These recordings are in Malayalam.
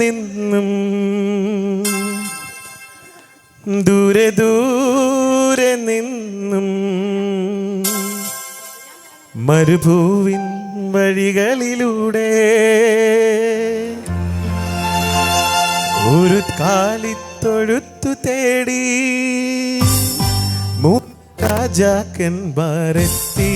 നിന്നും ദൂരെ ദൂരെ നിന്നും മരുഭൂവിൻ വഴികളിലൂടെ ഒരു കാലിത്തൊഴുത്തു തേടി രാജാക്കന്മാരെത്തി.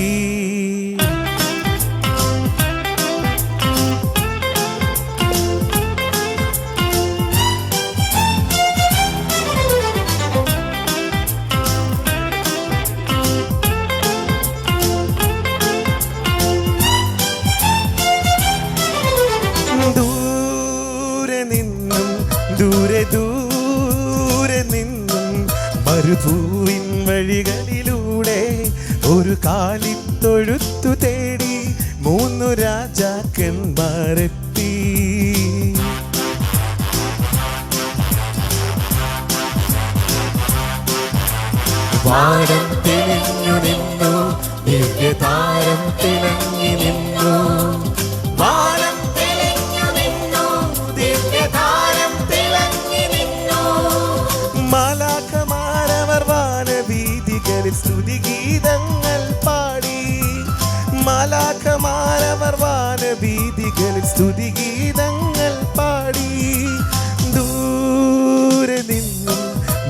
ദൂരെ നിന്നും ദൂരെ ദൂരെ നിന്നും മരുഭൂവിൻ വഴികളിലൂടെ ഒരു കാലിത്തൊഴുത്തു തേടി 3 രാജാക്കന്മാരെത്തി. വാനം തെളിഞ്ഞു നിന്നു, ദിവ്യതാരം തിളങ്ങി നിന്നു. വാനം തെളിഞ്ഞു നിന്നു, ദിവ്യതാരം തിളങ്ങി നിന്നു. മാലാഖമാരവർ വാനവീഥികളിൽ സ്തുതിഗീതങ്ങൾ പാടി. മാലാഖമാരവർ വാനവീഥികളിൽ സ്തുതിഗീതങ്ങൾ പാടി. ദൂരെ നിന്നും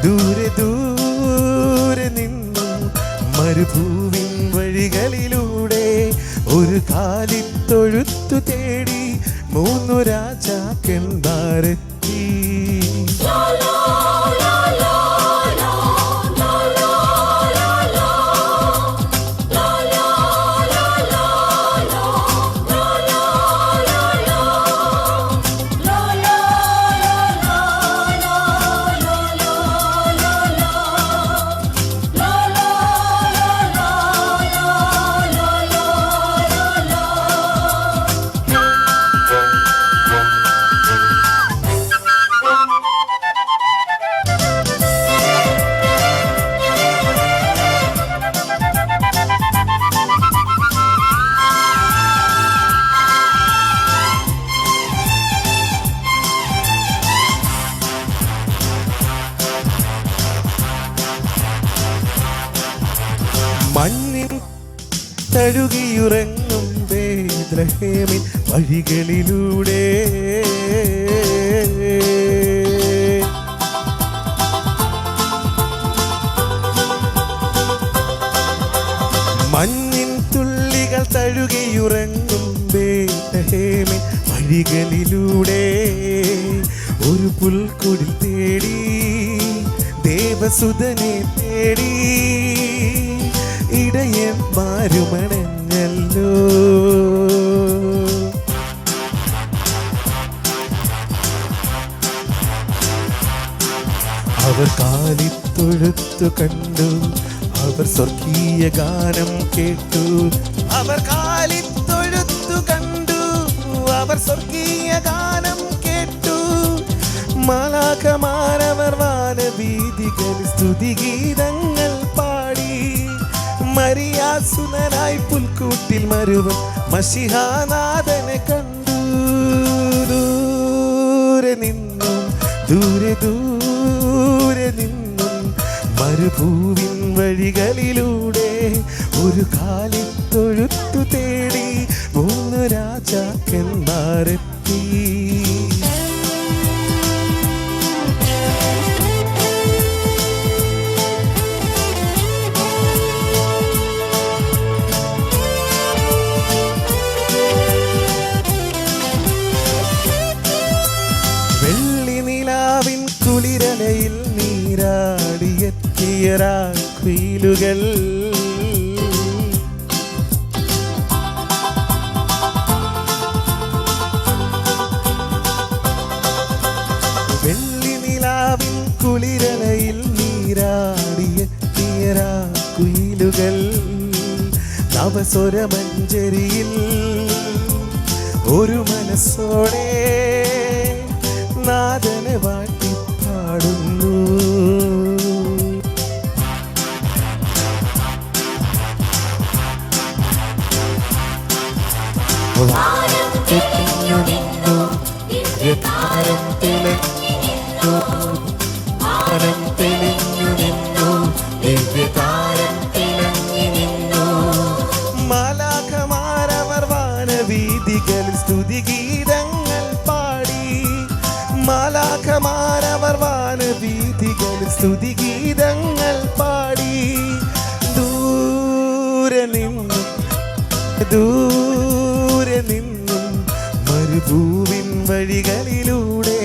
ദൂരെ ദൂരെ നിന്നും മരുഭൂവിൻ വഴികളിലൂടെ ഒരു കാലിത്തൊഴുത്തു തേടി 3 രാജാക്കന്മാരെത്തി. മഞ്ഞിൻ തഴുകിയുറങ്ങും ബേത്ലഹേമിൻ വഴികളിലൂടെ മഞ്ഞിൻ തുള്ളികൾ തഴുകിയുറങ്ങും ബേത്ലഹേമിൻ വഴികളിലൂടെ ഒരു പുൽക്കുടിൽ തേടി ദേവസുതനെ തേടി ഇടയന്മാരുമണഞ്ഞല്ലോ. അവർ കാലിത്തൊഴുത്തു കണ്ടു, അവർ സ്വർഗീയ ഗാനം കേട്ടു. അവർ കാലിത്തൊഴുത്തു കണ്ടു, അവർ സ്വർഗീയ ഗാനം കേട്ടു. മാലാഖമാരവർ വാനവീഥികളിൽ സ്തുതിഗീതങ്ങൾ പാടി. മരിയാസുതനായി പുൽക്കൂട്ടിൽ മരുവൻ മശിഹാനാഥനെ കണ്ടു. ദൂരെ നിന്നും ദൂരെ ദൂരെ നിന്നും മരുഭൂവിൻ വഴികളിലൂടെ ഒരു കാലിത്തൊഴുത്തു തേടി 3 രാജാക്കന്മാരെത്തി. കുളിരലയിൽ നീരാടിയെത്തിയ രാക്കുയിലുകൾ വെള്ളി നിലാവിൻ കുളിരലയിൽ നീരാടിയെത്തിയ രാക്കുയിലുകൾ നവസ്വരമഞ്ജരിയിൽ ഒരു മനസ്സോടെ നാദനെ വാട്ടി പാടുന്നു. ദിവ്യതാരം തെളിഞ്ഞു, വാനം തെളിഞ്ഞു നിന്നു, ദിവ്യതാരം തിളങ്ങി നിന്നു. മാലാഖമാരവർ വാനവീഥികളിൽ സ്തുതിഗീതങ്ങൾ പാടി, മാലാഖമാരവർ വാനവീഥികളിൽ സ്തുതിഗീതങ്ങൾ പാടി. ദൂരെ നിന്നും മരുഭൂവിൻ വഴികളിലൂടെ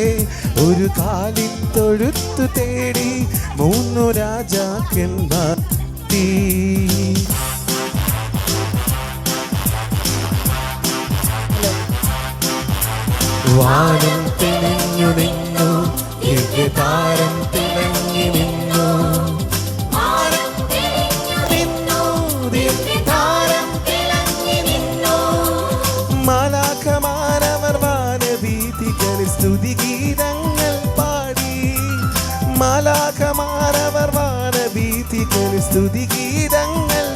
ഒരു കാലിത്തൊഴുത്തു തേടി 3 രാജാക്കന്മാർ. വാനം തെളിഞ്ഞു നിന്നു, ദിവ്യതാരം തിളങ്ങി നിന്നു, മാലാഖമാരവർ വാനവീഥികളിൽ സ്തുതിഗീതങ്ങൾ പാടി, മാലാഖമാരവർ വാനവീഥികളിൽ സ്തുതിഗീതങ്ങൾ